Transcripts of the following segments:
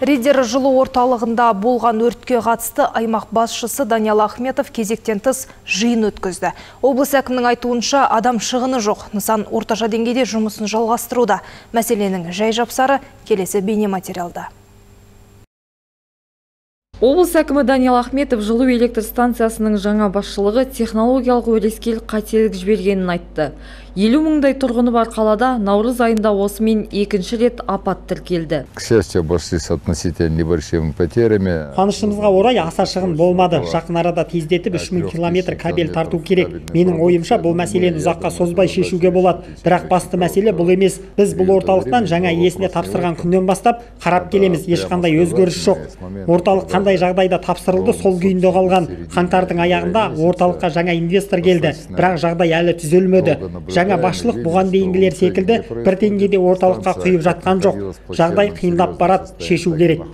Риддер жылу орталығында болған өртке қатысты аймақ басшысы Даниал Ахметов кезектен тыс жиын өткізді. Облыс әкімінің айтуынша адам шығыны жоқ. Нысан орташа деңгейде жұмысын жалғастыруда. Мәселенің жай-жапсары келесі бейнематериалда. Облыс әкімі Даниал Ахметов жылу электр станциясының жаңа басшылығы технологиялық өрескел қателік жібергенін айтты. 50 мыңдай тұрғыны бар қалада наурыз айында осымен екінші рет апат тіркелді. К счастью, обошлись относительно небольшими потерями. Қуанышымызға орай аса шығын болмады. Жақын арада тездетіп 3000 километр кабель тарту керек. Менің ойымша бұл мәселені ұзаққа созбай шешуге болады. Бірақ басты мәселе бұл емес. Біз бұл орталықтан жаңа иесіне тапсырған күннен бастап қарап келеміз. Ешқандай өзгеріс жоқ. Орталық қандай жағдайда тапсырылды, сол күйінде қалған. Қаңтардың аяғында орталыққа жаңа инвестор келді. Бірақ жағдай әлі түзелмеді. Жаңа басшылық бұған дейінгілер секілді бір теңгеде орталыққа құйып жатқан жоқ. Жағдай қиындап барады, шешу керек.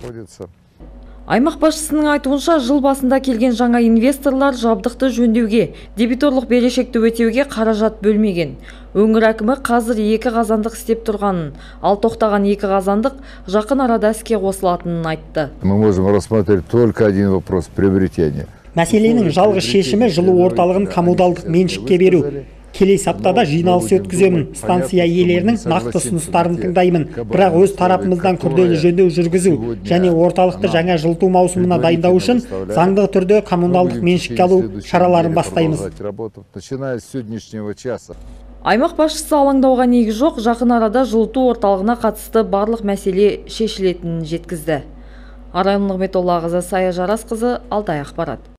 Аймақ басшысының айтуынша жыл басында келген жаңа инвесторлар жабдықты жөндеуге, дебиторлық берешекті өтеуге қаражат бөлмеген. Өңір әкімі қазір 2 қазандық істеп тұрғанын, ал тоқтаған 2 қазандық жақын арада іске қосылатынын айтты. Мы можем рассмотреть только один вопрос – приобретения. Мәселенің жалғыз шешімі жылу орталығын коммуналдық меншікке беру. Келесі аптада жиналыс өткіземін. Станция иелерінің нақты ұсыныстарын тыңдаймын. Бірақ өз тарапымыздан күрделі жөндеу жүргізу және орталықты жаңа жылыту маусымына дайындау үшін заңды түрде коммуналдық меншікке алу шараларын бастаймыз. Аймақ басшысы алаңдауға негіз жоқ, жақын арада жылыту орталығына қатысты барлық мәселе шешілетінін жеткізді. Арайлым Нығметоллақызы, Сая Жарасқызы, Алтай ақпарат.